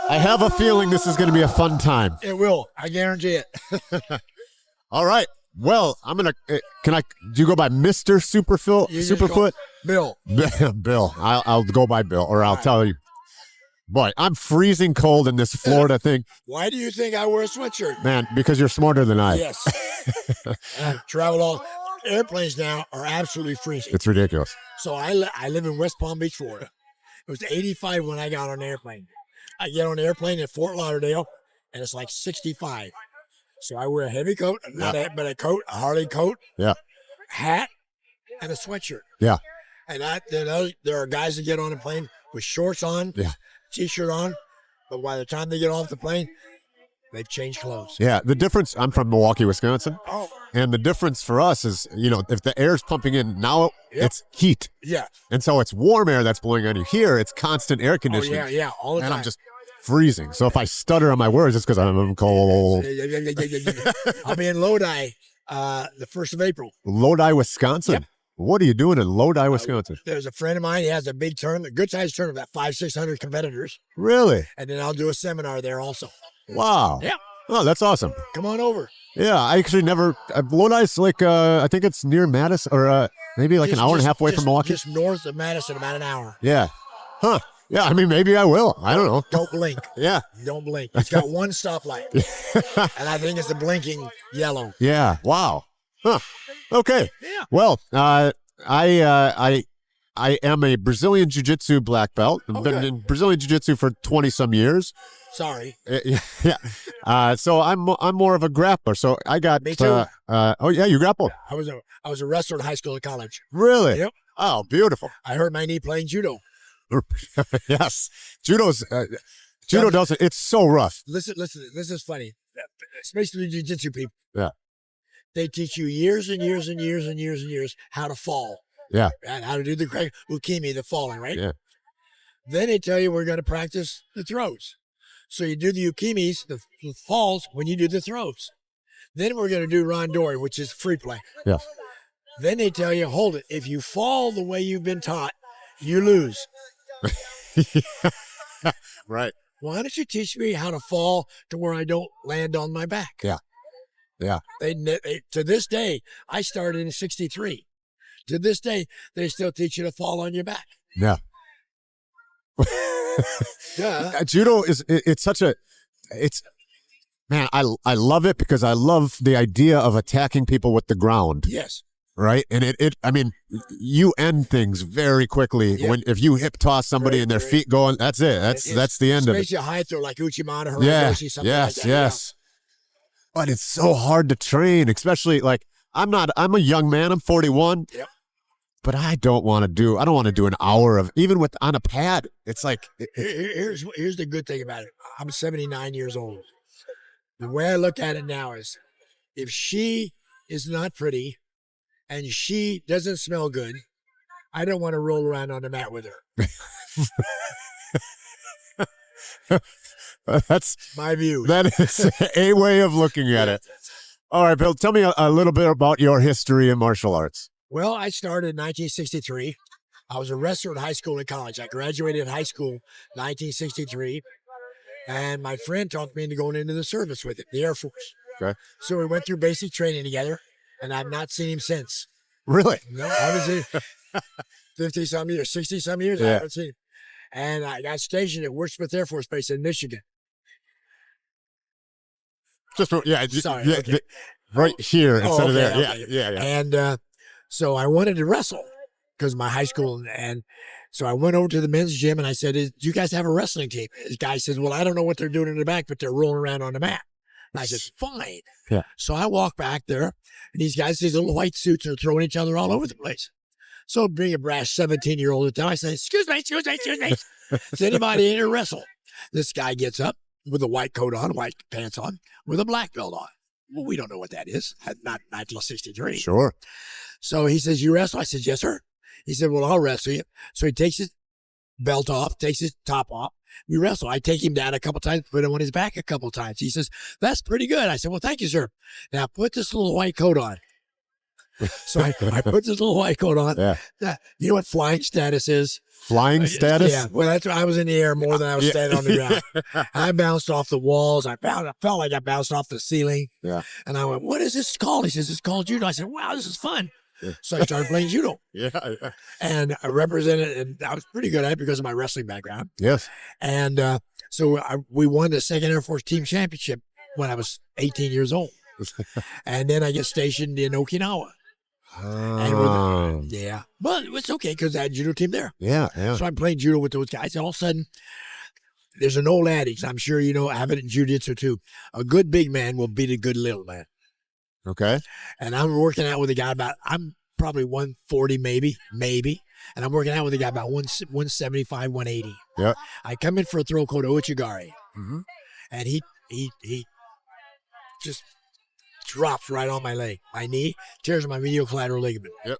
I have a feeling this is going to be a fun time. It will. I guarantee it. All right. Well, I'm going to, do you go by Mr. Superfoot? Bill. Bill. I'll go by Bill, or I'll tell you. Boy, I'm freezing cold in this Florida thing. Why do you think I wear a sweatshirt? Man, because you're smarter than I. Yes. I've traveled all. Airplanes now are absolutely freezing. It's ridiculous. So I live in West Palm Beach, Florida. It was 85 when I got on an airplane. I get on an airplane in Fort Lauderdale, and it's like 65. So I wear a heavy coat, but a coat, a Harley coat, hat, and a sweatshirt. Yeah. And there are guys that get on a plane with shorts on, T-shirt on, but by the time they get off the plane, they've changed clothes. Yeah, the difference, I'm from Milwaukee, Wisconsin. Oh. And the difference for us is, if the air's pumping in, now it's heat. Yeah. And so it's warm air that's blowing on you. Here, it's constant air conditioning. Oh, yeah, all the time. And I'm just freezing. So if I stutter on my words, it's because I'm cold. I'll be in Lodi the 1st of April. Lodi, Wisconsin? Yep. What are you doing in Lodi, Wisconsin? There's a friend of mine. He has a big tournament, a good-sized tournament, about 500-600 competitors. Really? And then I'll do a seminar there also. Wow. Yeah. Oh, that's awesome. Come on over. Yeah, I actually never. Lodi's like, I think it's near Madison, or maybe like an hour and a half away from Milwaukee. Just north of Madison, about an hour. Yeah. Huh. Yeah, I mean, maybe I will. I don't know. Don't blink. Yeah. Don't blink. It's got one stoplight. And I think it's the blinking yellow. Yeah. Wow. Huh. Okay. Yeah. Well, I am a Brazilian Jiu-Jitsu black belt. I've been in Brazilian Jiu-Jitsu for 20-some years. Sorry. Yeah. So I'm more of a grappler. So I got. Me too. Oh yeah, you grapple. I was a wrestler in high school and college. Really? Yep. Oh, beautiful. I hurt my knee playing judo. Yes. Judo doesn't. It's so rough. Listen. This is funny. Especially jiu-jitsu people. Yeah. They teach you years and years and years and years and years how to fall. Yeah. And how to do the ukemi, the falling, right? Yeah. Then they tell you we're going to practice the throws. So you do the ukemis, the falls, when you do the throws. Then we're going to do randori, which is free play. Yeah. Then they tell you, hold it. If you fall the way you've been taught, you lose. Right. Why don't you teach me how to fall to where I don't land on my back? Yeah. Yeah. They to this day, I started in 63. To this day, they still teach you to fall on your back. Yeah. Yeah. Judo man, I love it because I love the idea of attacking people with the ground. Yes. Right. And I mean, you end things very quickly if you hip toss somebody and their feet going, that's it. That's the end of it. Especially a high throw like Uchimata, Hiroshi, something like that. Yes. But it's so hard to train, especially like I'm a young man. I'm 41. Yep. But I don't want to do an hour of, even on a pad. It's like. Here's the good thing about it. I'm 79 years old. The way I look at it now is if she is not pretty and she doesn't smell good, I don't want to roll around on the mat with her. That's my view. That is a way of looking at it. All right, Bill, tell me a little bit about your history in martial arts. Well, I started in 1963. I was a wrestler in high school and college. I graduated high school 1963. And my friend talked me into going into the service with it, the Air Force. Okay. So we went through basic training together, and I've not seen him since. Really? No, obviously 50-some years, 60-some years, I haven't seen him. And I got stationed at Wordsmith Air Force Base in Michigan. Sorry. Right here instead of there. Okay. Yeah. And so I wanted to wrestle because my high school, and so I went over to the men's gym and I said, "Do you guys have a wrestling team?" This guy says, "Well, I don't know what they're doing in the back, but they're rolling around on the mat." And I said, "Fine." Yeah. So I walk back there, and these guys, these little white suits, are throwing each other all over the place. So being a brash 17-year-old at the time, I say, "Excuse me. Does anybody in here wrestle?" This guy gets up with a white coat on, white pants on, with a black belt on. Well, we don't know what that is. Not until 63. Sure. So he says, "You wrestle?" I said, "Yes, sir." He said, "Well, I'll wrestle you." So he takes his belt off, takes his top off. We wrestle. I take him down a couple times, put him on his back a couple times. He says, "That's pretty good." I said, "Well, thank you, sir." Now put this little white coat on. So I put this little white coat on. Yeah. You know what flying status is? Flying status? Yeah. Well, that's I was in the air more than I was standing on the ground. I bounced off the walls. I felt like I bounced off the ceiling. Yeah. And I went, "What is this called?" He says, "It's called judo." I said, "Wow, this is fun." Yeah. So I started playing judo. Yeah. And I represented, and I was pretty good at it because of my wrestling background. Yes. And we won the 2nd Air Force Team Championship when I was 18 years old. And then I get stationed in Okinawa. Yeah. But it's okay because I had a judo team there. Yeah, yeah. So I'm playing judo with those guys. And all of a sudden, there's an old adage. I'm sure you know, I have it in jiu-jitsu too. A good big man will beat a good little man. Okay. And I'm working out with a guy I'm probably 140 maybe. And I'm working out with a guy about 175, 180. Yeah. I come in for a throw called Ouchigari. Mm-hmm. And he just drops right on my leg. My knee tears my medial collateral ligament. Yep.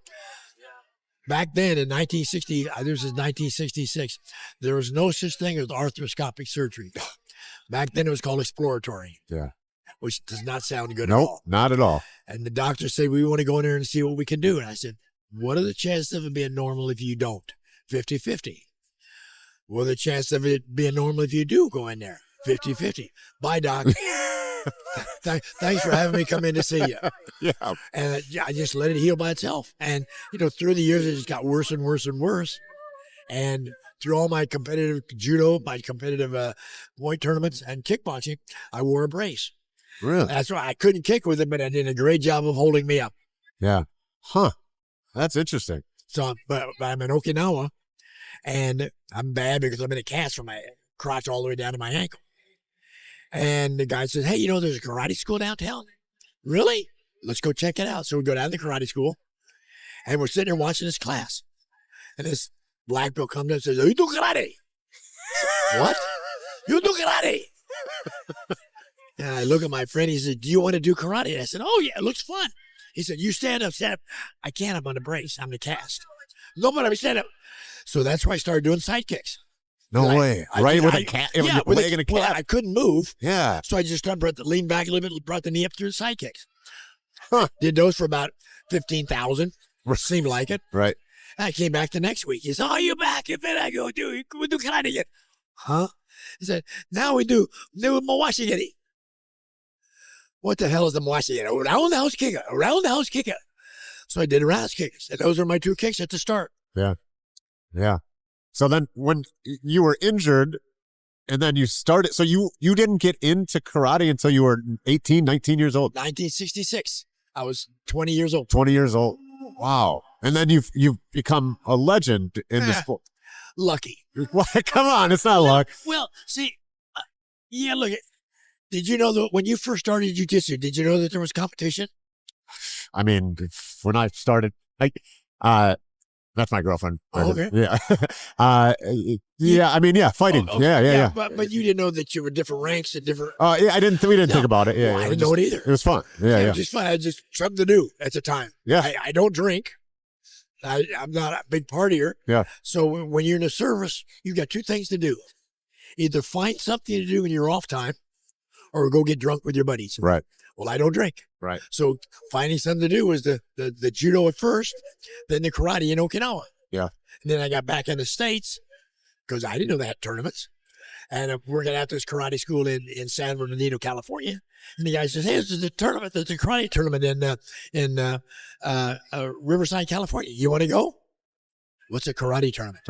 Back then in 1960, this is 1966, there was no such thing as arthroscopic surgery. Back then it was called exploratory. Yeah. Which does not sound good nope, at all. Not at all. And the doctor said, "We want to go in there and see what we can do." And I said, "What are the chances of it being normal if you don't?" 50-50. What are the chances of it being normal if you do go in there? 50-50. Bye, doc. Thanks for having me come in to see you. Yeah. And I just let it heal by itself. And, through the years, it just got worse and worse and worse. And through all my competitive judo, my competitive point tournaments and kickboxing, I wore a brace. Really? That's why I couldn't kick with it, but I did a great job of holding me up. Yeah. Huh. That's interesting. So, but I'm in Okinawa, and I'm bad because I'm in a cast from my crotch all the way down to my ankle. And the guy says, "Hey, there's a karate school downtown." Really? Let's go check it out. So we go down to the karate school, and we're sitting there watching this class. And this black belt comes in and says, "You do karate?" What? You do karate? And I look at my friend. He said, "Do you want to do karate?" And I said, "Oh, yeah, it looks fun." He said, "You stand up, stand up." I can't. I'm on the brace. I'm the cast. No, but I'm stand up. So that's where I started doing sidekicks. No way. With a cat? Yeah, with a cat? Well, I couldn't move. Yeah. So I just leaned back a little bit, brought the knee up through the sidekicks. Huh. Did those for about 15,000. Seemed like it. Right. And I came back the next week. He said, "Oh, you're back. You better go do karate again." Huh? He said, "Now we do Mawashigiri." What the hell is the Mawashigiri? Around the house kicker. Around the house kicker. So I did a roundhouse kicks. And those are my 2 kicks at the start. Yeah. Yeah. So then when you were injured and then you started, so you didn't get into karate until you were 18, 19 years old. 1966. I was 20 years old. 20 years old. Wow. And then you've become a legend in the sport. Lucky. Come on, it's not luck. Well, see, look, did you know that when you first started jiu-jitsu, did you know that there was competition? I mean, when I started, that's my girlfriend. Oh, okay. Yeah. Fighting. Oh, yeah. But you didn't know that you were different ranks and different. We didn't think about it. Yeah. Well, I didn't know it either. It was fun. Yeah. It was just fun. I had just something to do at the time. Yeah. I don't drink. I'm not a big partier. Yeah. So when you're in the service, you've got 2 things to do. Either find something to do in your off time or go get drunk with your buddies. Right. Well, I don't drink. Right. So finding something to do was the judo at first, then the karate in Okinawa. Yeah. And then I got back in the States because I didn't know they had tournaments. And I'm working at this karate school in San Bernardino, California. And the guy says, "Hey, this is the tournament. There's a karate tournament in Riverside, California. You want to go?" "What's a karate tournament?"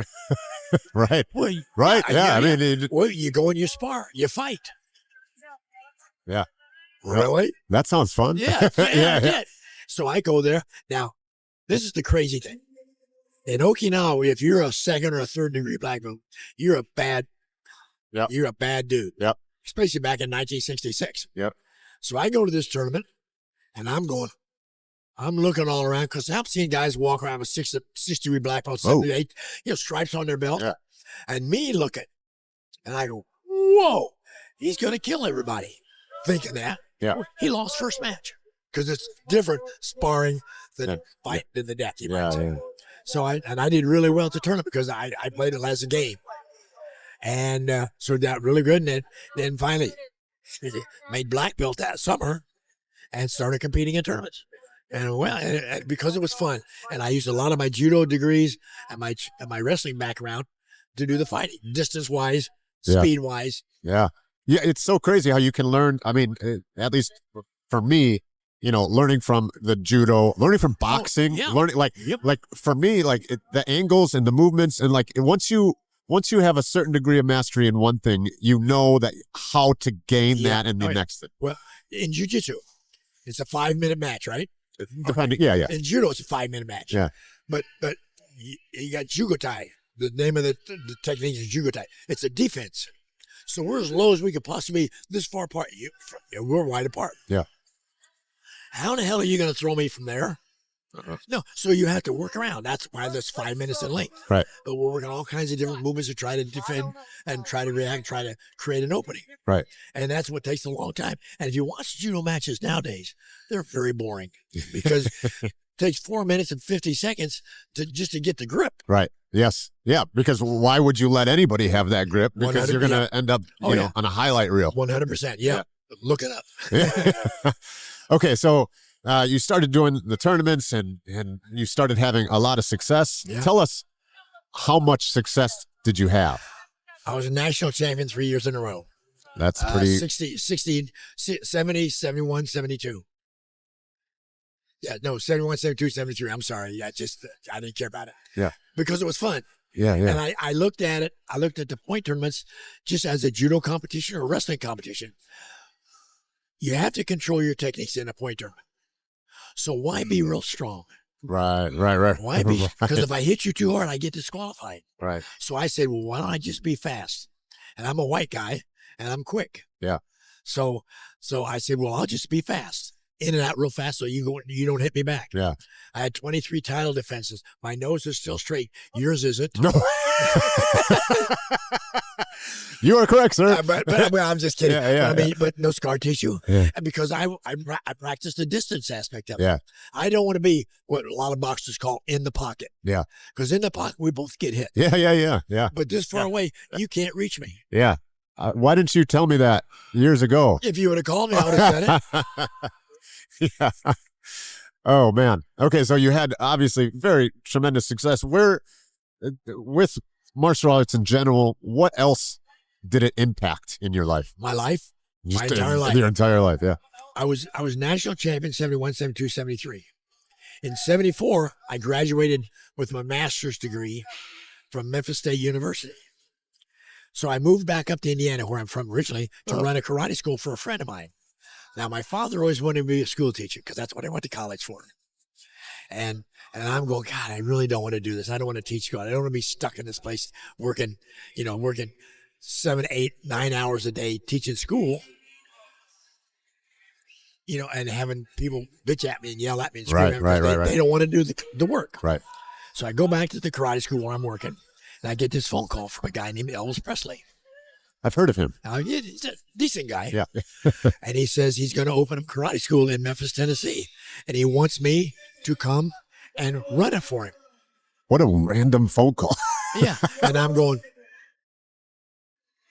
Right. Well, right. Yeah. I mean, well, you go and you spar, you fight. Yeah. Really? That sounds fun. Yeah. I did. So I go there. Now, this is the crazy thing. In Okinawa, if you're a 2nd or a 3rd degree black belt, you're a bad dude. Yep. Especially back in 1966. Yep. So I go to this tournament, and I'm looking all around because I'm seeing guys walk around with 6 degree black belt, 7, 8, stripes on their belt. Yeah. And me looking, and I go, "Whoa, he's going to kill everybody." Thinking that. Yeah. He lost first match because it's different sparring than fighting in the deck. Yeah. So I did really well at the tournament because I played it as a game. And so that really good. And then finally made black belt that summer and started competing in tournaments. And well, and because it was fun, and I used a lot of my judo degrees and my wrestling background to do the fighting, distance wise, Yeah. speed wise. Yeah. Yeah. It's so crazy how you can learn. I mean, at least for me, learning from the judo, learning from boxing, yeah. learning like for me, like the angles and the movements, and like once you have a certain degree of mastery in one thing, you know that how to gain that in the next thing. Well, in jiu-jitsu, it's a 5-minute match, right? Depending, yeah. In judo, it's a 5-minute match. Yeah. But you got jugotai. The name of the technique is jugotai. It's a defense. So we're as low as we could possibly be, this far apart. We're wide apart. Yeah. How the hell are you going to throw me from there? No. So you have to work around. That's why there's 5 minutes in length. Right. But we're working all kinds of different movements to try to defend and try to react, try to create an opening. Right. And that's what takes a long time. And if you watch judo matches nowadays, they're very boring because it takes 4 minutes and 50 seconds just to get the grip. Right. Yes. Yeah. Because why would you let anybody have that grip? Because you're going to end up, on a highlight reel. 100%. Yeah. Look it up. Yeah. Okay. So you started doing the tournaments and you started having a lot of success. Yeah. Tell us, how much success did you have? I was a national champion 3 years in a row. That's pretty. 60, 70, 71, 72. Yeah, no, 71, 72, 73. I'm sorry. Yeah, I didn't care about it. Yeah. Because it was fun. Yeah. And I looked at it. I looked at the point tournaments just as a judo competition or a wrestling competition. You have to control your techniques in a point tournament. So why be real strong? Right. Why be? Because if I hit you too hard, I get disqualified. Right. So I said, well, why don't I just be fast? And I'm a white guy, and I'm quick. Yeah. So I said, well, I'll just be fast. In and out real fast so you don't hit me back. Yeah. I had 23 title defenses. My nose is still straight. Yours isn't. No. You are correct, sir. But I'm just kidding. Yeah. But no scar tissue. Yeah. And because I practice the distance aspect of it. Yeah. I don't want to be what a lot of boxers call in the pocket. Yeah. Because in the pocket, we both get hit. Yeah. But this far away, you can't reach me. Yeah. Why didn't you tell me that years ago? If you would have called me, I would have said it. Yeah. Oh man. Okay, so you had obviously very tremendous success. Where, with martial arts in general, what else did it impact in your life? My life, Just my entire life. Your entire life, yeah. I was national champion 71, 72, 73. In 74, I graduated with my master's degree from Memphis State University. So I moved back up to Indiana, where I'm from originally, to run a karate school for a friend of mine. Now, my father always wanted me to be a school teacher because that's what I went to college for. And I'm going, God, I really don't want to do this. I don't want to teach God. I don't want to be stuck in this place working 7, 8, 9 hours a day teaching school, and having people bitch at me and yell at me and scream at me. Right. They don't want to do the work. Right. So I go back to the karate school where I'm working, and I get this phone call from a guy named Elvis Presley. I've heard of him. He's a decent guy. Yeah. And he says he's going to open a karate school in Memphis, Tennessee. And he wants me to come and run it for him. What a random phone call. Yeah. And I'm going,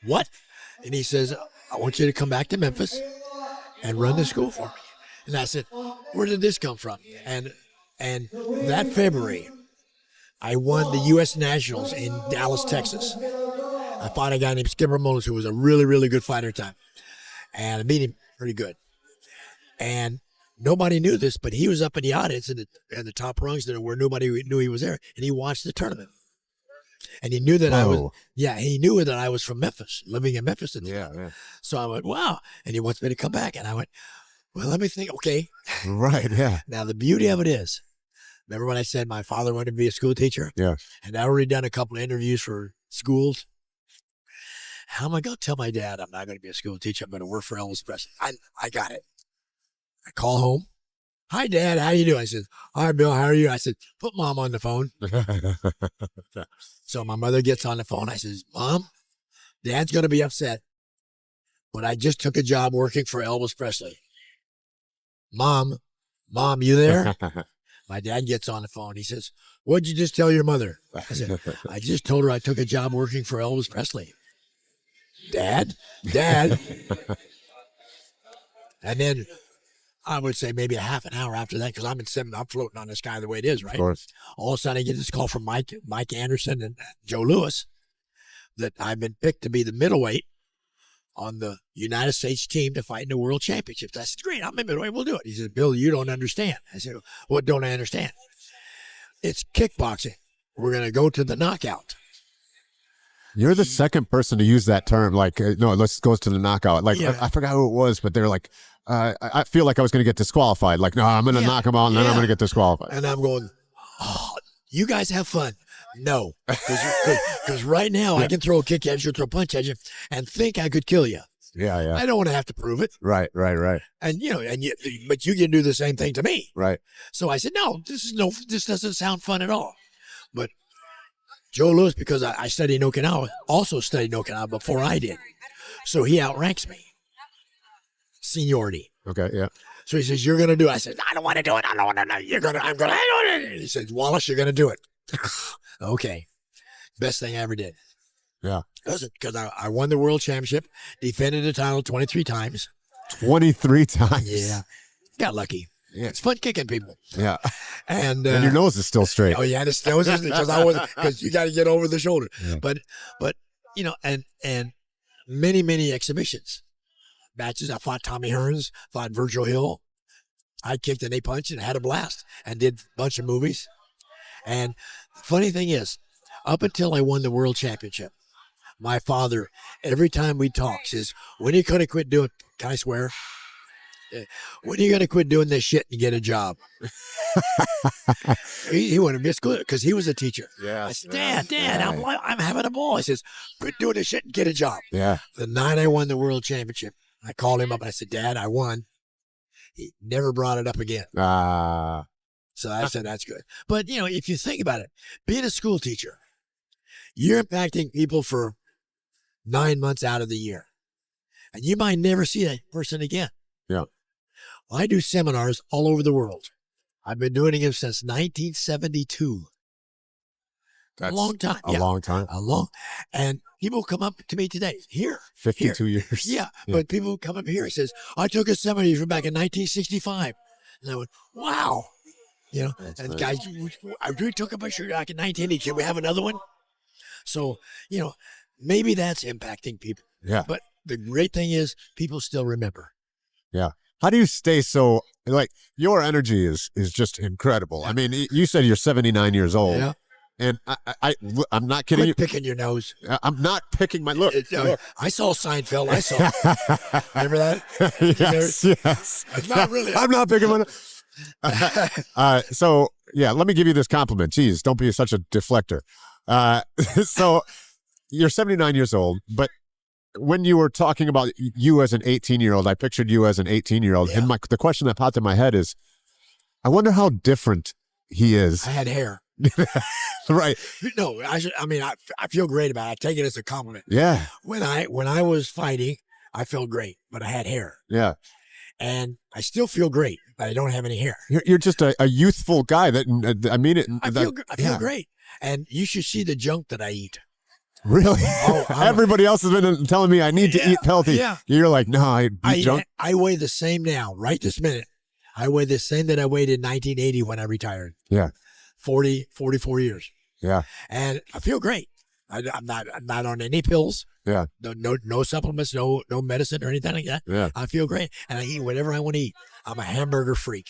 what? And he says, I want you to come back to Memphis and run the school for me. And I said, where did this come from? And that February, I won the U.S. Nationals in Dallas, Texas. I fought a guy named Skipper Mullins, who was a really, really good fighter at the time. And I beat him pretty good. And nobody knew this, but he was up in the audience in the top rungs there where nobody knew he was there. And he watched the tournament. And he knew that he knew that I was from Memphis, living in Memphis. Yeah. So I went, wow. And he wants me to come back. And I went, well, let me think. Okay. Right, yeah. Now, the beauty of it is, remember when I said my father wanted to be a school teacher? Yeah. And I'd already done a couple of interviews for schools. How am I going to tell my dad I'm not going to be a school teacher? I'm going to work for Elvis Presley. I got it. I call home. Hi, Dad. How you doing? I said, hi, Bill. How are you? I said, put Mom on the phone. So my mother gets on the phone. I says, Mom, Dad's going to be upset, but I just took a job working for Elvis Presley. Mom, you there? My dad gets on the phone. He says, what'd you just tell your mother? I said, I just told her I took a job working for Elvis Presley. Dad. And then I would say maybe a half an hour after that, because I'm floating on the sky the way it is, right? Of course. All of a sudden, I get this call from Mike Anderson and Joe Louis that I've been picked to be the middleweight on the United States team to fight in the World Championships. I said, great, I'm a middleweight, we'll do it. He said, Bill, you don't understand. I said, what don't I understand? It's kickboxing. We're going to go to the knockout. You're the second person to use that term. Like, no, let's go to the knockout. Like, Yeah. I forgot who it was, but they're like, I feel like I was going to get disqualified. Like, no, I'm going to knock him out and then I'm going to get disqualified. And I'm going, oh, you guys have fun. No, because right now I can throw a kick at you, throw a punch at you, and think I could kill you. Yeah. I don't want to have to prove it. Right. And but you can do the same thing to me. Right. So I said, no, this doesn't sound fun at all. But Joe Louis, because I studied in Okinawa, also studied in Okinawa before I did. So he outranks me. Seniority. Okay, yeah. So he says, you're going to do it. I said, I don't want to do it. I don't want to do it. I'm going to. He says, Wallace, you're going to do it. Okay. Best thing I ever did. Yeah. Because I won the world championship, defended the title 23 times. 23 times. Yeah. Got lucky. Yeah. It's fun kicking people. Yeah. And your nose is still straight. Oh yeah, the nose is because you got to get over the shoulder. Yeah. But and many exhibitions, matches. I fought Tommy Hearns, fought Virgil Hill. I kicked and they punched and had a blast and did a bunch of movies. And the funny thing is, up until I won the world championship, my father, every time we talk, says, when are you going to quit doing, can I swear? When are you going to quit doing this shit and get a job? he wanted me to school because he was a teacher. Yeah. I said, Dad, I'm having a ball. He says, quit doing this shit and get a job. Yeah. The night I won the world championship, I called him up and I said, Dad, I won. He never brought it up again. So I said, that's good. But, if you think about it, being a school teacher, you're impacting people for 9 months out of the year. And you might never see that person again. Yeah. Well, I do seminars all over the world. I've been doing it since 1972. That's a long time. A long time. And people come up to me today, here. 52 years. Yeah, but people come up here and says, I took a seminar from back in 1965. And I went, wow. That's and nice. guys, we took a picture back in 1980. Can we have another one? So, maybe that's impacting people. Yeah. But the great thing is people still remember. Yeah. How do you stay so, like, your energy is just incredible. Yeah. I mean, you said you're 79 years old. Yeah. And I'm not kidding Quit picking your nose. I'm not picking my look. I saw Seinfeld. I saw. Remember that? Yes. It's not really. I'm not picking my nose. So, yeah, let me give you this compliment. Jeez, don't be such a deflector. So you're 79 years old, but when you were talking about you as an 18-year-old, I pictured you as an 18-year-old. Yeah. And the question that popped in my head is, I wonder how different he is. I had hair. Right. No, I feel great about it. I take it as a compliment. Yeah. When I was fighting, I felt great, but I had hair. Yeah. And I still feel great, but I don't have any hair. You're just a youthful guy that, I mean it. I feel great. And you should see the junk that I eat. Really? Oh, everybody else has been telling me I need to eat healthy. Yeah. You're like, no, I eat junk. I weigh the same now, right this minute. I weigh the same that I weighed in 1980 when I retired. Yeah. 44 years. Yeah. And I feel great. I'm not on any pills. Yeah. No supplements, no medicine or anything like that. Yeah. I feel great. And I eat whatever I want to eat. I'm a hamburger freak.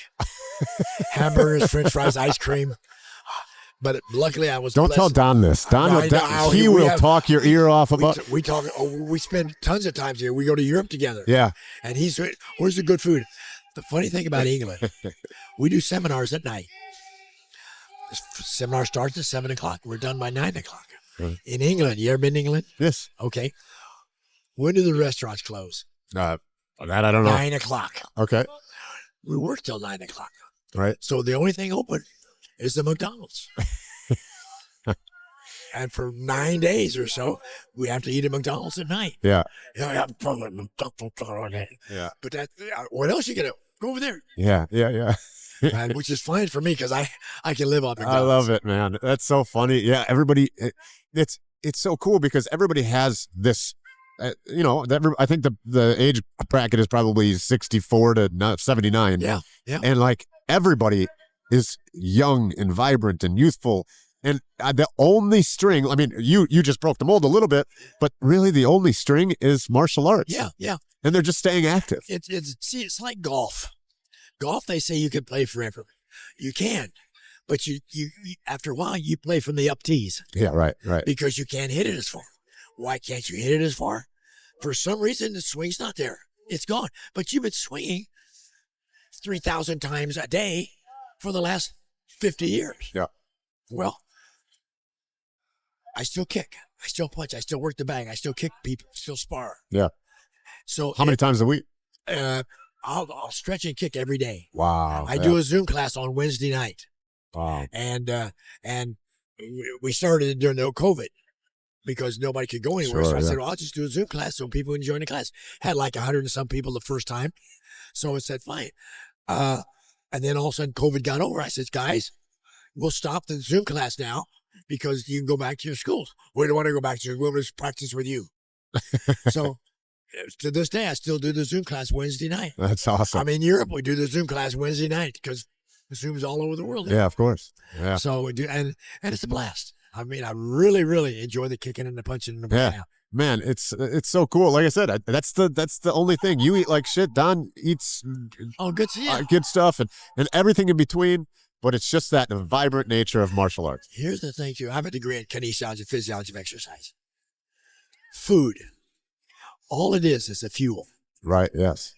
Hamburgers, French fries, ice cream. But luckily I was Don't blessed. tell Don this. He will talk your ear off about. We talk. We spend tons of times here. We go to Europe together. Yeah. And where's the good food? The funny thing about England, we do seminars at night. The seminar starts at 7 o'clock. We're done by 9 o'clock. Right. In England, you ever been to England? Yes. Okay. When do the restaurants close? That I don't know. 9 o'clock. Okay. We work till 9 o'clock. Right. So the only thing open is the McDonald's. And for 9 days or so, we have to eat at McDonald's at night. Yeah. Yeah. Yeah. But what else you gonna go over there? Yeah. Which is fine for me because I can live on McDonald's. I love it, man. That's so funny. Yeah. Everybody, it's so cool because everybody has this I think the age bracket is probably 64 to 79. Yeah, yeah. And like everybody is young and vibrant and youthful. And the only string, I mean, you just broke the mold a little bit, but really the only string is martial arts. Yeah, yeah. And they're just staying active. It's like golf. Golf, they say you can play forever. You can, but you after a while you play from the up tees. Yeah, right. Because you can't hit it as far. Why can't you hit it as far? For some reason, the swing's not there. It's gone. But you've been swinging 3,000 times a day for the last 50 years. Yeah. Well, I still kick. I still punch. I still work the bag. I still kick people. Still spar. Yeah. So how many times a week? I'll stretch and kick every day. Wow. I do a Zoom class on Wednesday night. Wow. And we started it during the COVID because nobody could go anywhere. Sure, so I said, well, I'll just do a Zoom class so people can join the class. Had like 100 and some people the first time. So I said, fine. And then all of a sudden COVID got over. I said, guys, we'll stop the Zoom class now because you can go back to your schools. We don't want to go back to your schools. We'll just practice with you. So to this day, I still do the Zoom class Wednesday night. That's awesome. I'm in Europe. We do the Zoom class Wednesday night because Zoom's all over the world. Yeah, of course. Yeah. So we do, and it's a blast. I mean, I really, really enjoy the kicking and the punching and the yeah. Man, it's so cool. Like I said, that's the only thing. You eat like shit. Don eats good stuff and everything in between. But it's just that vibrant nature of martial arts. Here's the thing, too. I have a degree in kinesiology and physiology of exercise. Food. All it is a fuel. Right, yes.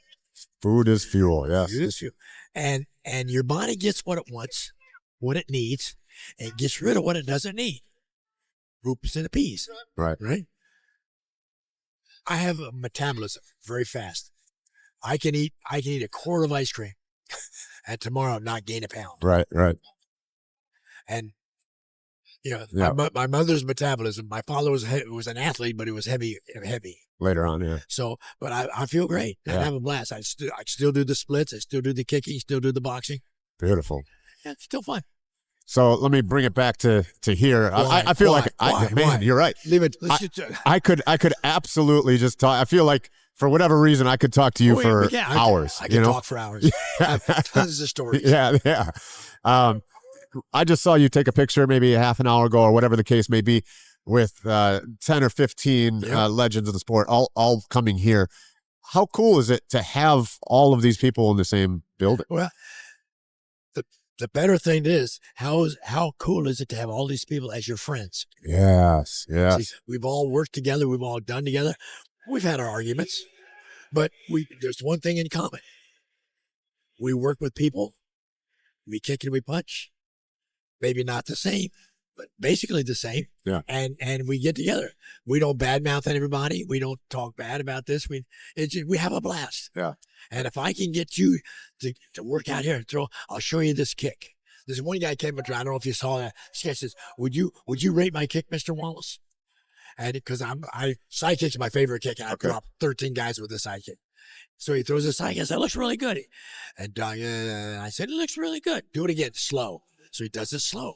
Food is fuel, yes. Food is fuel. And your body gets what it wants, what it needs, and gets rid of what it doesn't need. Groups and peas. Right. I have a metabolism very fast. I can eat a quart of ice cream, and tomorrow not gain a pound. Right. And my mother's metabolism. My father was an athlete, but he was heavy. Later on, yeah. So, but I feel great. I have a blast. I still do the splits. I still do the kicking. Still do the boxing. Beautiful. Yeah, it's still fun. So let me bring it back to here. I feel like you're right. Leave it. I could absolutely just talk. I feel like for whatever reason I could talk to you for hours. I can talk for hours. I have tons of stories. Yeah. I just saw you take a picture maybe a half an hour ago or whatever the case may be with 10 or 15 legends of the sport all coming here. How cool is it to have all of these people in the same building? Well, the better thing is, how cool is it to have all these people as your friends? Yes. See, we've all worked together. We've all done together. We've had our arguments, but there's one thing in common. We work with people. We kick and we punch. Maybe not the same, but basically the same. Yeah. And we get together. We don't badmouth everybody. We don't talk bad about this. We have a blast. Yeah. And if I can get you to work out here and I'll show you this kick. There's one guy came up to, I don't know if you saw that. This guy says, would you rate my kick, Mr. Wallace? And because side kick's my favorite kick. And I've dropped 13 guys with a side kick. So he throws a side kick. I said, it looks really good. And I said, it looks really good. Do it again, slow. So he does it slow.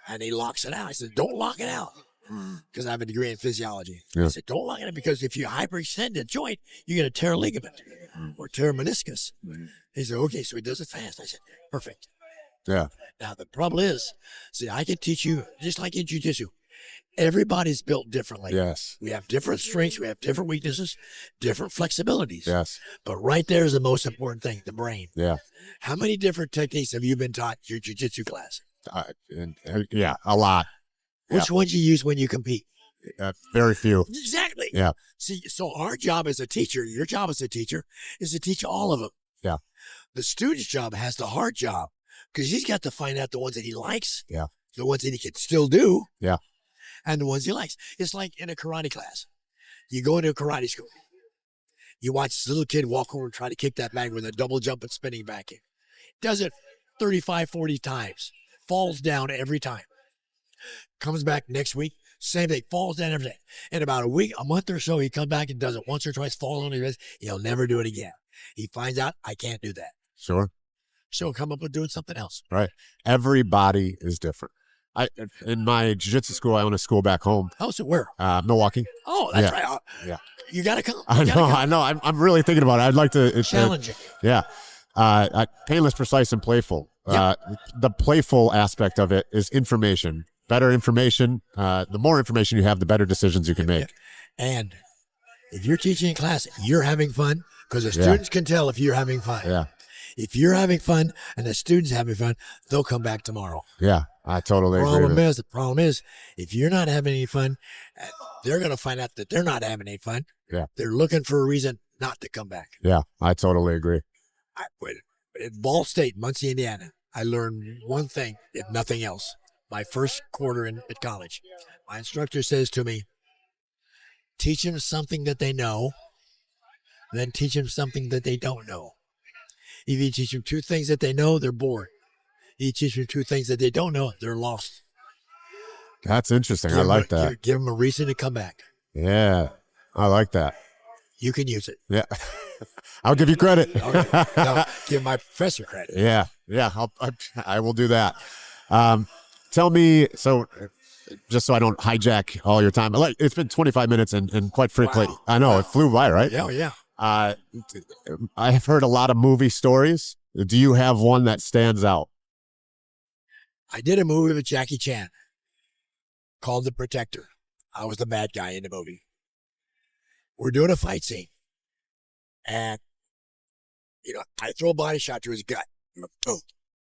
And he locks it out. I said, don't lock it out. Because I have a degree in physiology. Yeah. I said, don't lock it out because if you hyperextend a joint, you're going to tear a ligament or tear a meniscus. He said, okay. So he does it fast. I said, perfect. Yeah. Now, the problem is, see, I can teach you, just like in jiu-jitsu, everybody's built differently. Yes. We have different strengths. We have different weaknesses, different flexibilities. Yes. But right there is the most important thing, the brain. Yeah. How many different techniques have you been taught in your jiu-jitsu class? A lot. Which ones you use when you compete? Very few. Exactly. Yeah. See, so our job as a teacher, your job as a teacher, is to teach all of them. Yeah. The student's job has the hard job because he's got to find out the ones that he likes. Yeah. The ones that he can still do. Yeah. And the ones he likes. It's like in a karate class. You go into a karate school. You watch this little kid walk over and try to kick that bag with a double jump and spinning back kick. Does it 35, 40 times. Falls down every time. Comes back next week, same thing, falls down every day. In about a month or so, he comes back and does it once or twice, falls on his wrist. He'll never do it again. He finds out, I can't do that. Sure. So he'll come up with doing something else. Right. Every body is different. in my jiu-jitsu school, I own a school back home, Oh, so where? Milwaukee. Oh, that's Yeah. right. Yeah. You got to come. I know. I'm really thinking about it. I'd like to Challenging. Yeah. Painless, precise, and playful. Yep. The playful aspect of it is information. Better information. The more information you have, the better decisions you can make. And if you're teaching in class, you're having fun, because the students can tell if you're having fun. Yeah. If you're having fun and the students having fun, they'll come back tomorrow. Yeah. I totally agree with it. The problem is, if you're not having any fun, they're going to find out that they're not having any fun. Yeah. They're looking for a reason not to come back. Yeah. I totally agree. At Ball State, Muncie, Indiana, I learned one thing, if nothing else. My first quarter at college, my instructor says to me, teach them something that they know, then teach them something that they don't know. If you teach them two things that they know, they're bored. If you teach them two things that they don't know, they're lost. That's interesting. I like that. Give them a reason to come back. Yeah. I like that. You can use it. Yeah. I'll give you credit. Okay. No, give my professor credit. Yeah. Yeah. I will do that. Tell me, so just so I don't hijack all your time, like, it's been 25 minutes and quite frankly, Wow. I know it flew by, right? Yeah, yeah. I have heard a lot of movie stories. Do you have one that stands out? I did a movie with Jackie Chan called The Protector. I was the bad guy in the movie. We're doing a fight scene. And, I throw a body shot to his gut. Boom.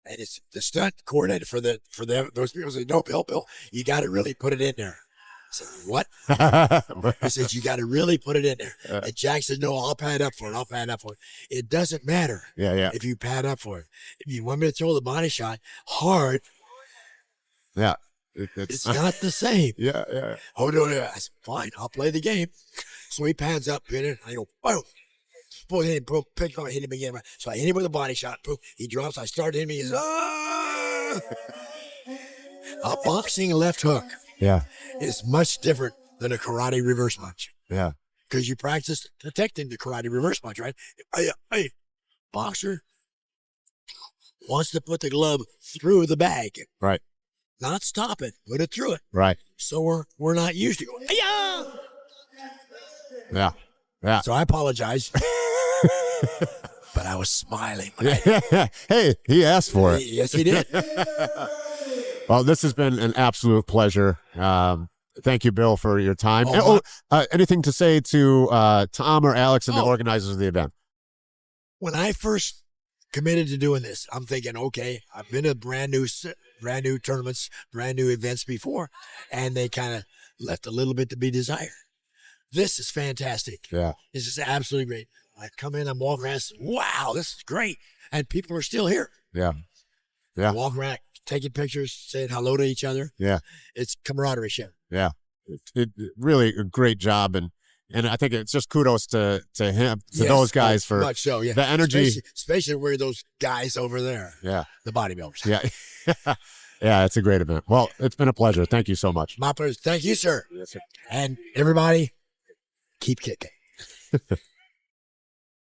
And it's the stunt coordinator for those people say, no, Bill, you got to really put it in there. I said, what? He says, you got to really put it in there. And Jack says, no, I'll pad up for it. It doesn't matter if you pad up for it. If you want me to throw the body shot hard, it's not the same. Yeah. Oh, no. I said, fine, I'll play the game. So he pads up, hit it. I go, boom. Boom, hit him, boom, pick up, hit him again. So I hit him with a body shot. Boom, he drops. I start hitting him. He goes, ah! A boxing left hook is much different than a karate reverse punch. Yeah. Because you practice detecting the karate reverse punch, right? Hey, boxer wants to put the glove through the bag. Right. Not stop it, put it through it. Right. So we're not used to going, yeah. Yeah. So I apologize. But I was smiling. Hey, he asked for it. Yes, he did. Well, this has been an absolute pleasure. Thank you, Bill, for your time. Anything to say to Tom or Alex and the organizers of the event? When I first committed to doing this, I'm thinking, okay, I've been to brand new tournaments, brand new events before, and they kind of left a little bit to be desired. This is fantastic. Yeah. This is absolutely great. I come in, I'm walking around, wow, this is great. And people are still here. Yeah. Yeah. Walking around, taking pictures, saying hello to each other. Yeah. It's camaraderie ship. Yeah. It really a great job. And I think it's just kudos to him, to those guys for much so, yeah. the energy. Especially where those guys over there. Yeah. The bodybuilders. Yeah. Yeah, it's a great event. Well, it's been a pleasure. Thank you so much. My pleasure. Thank you, sir. Yes, sir. And everybody, keep kicking.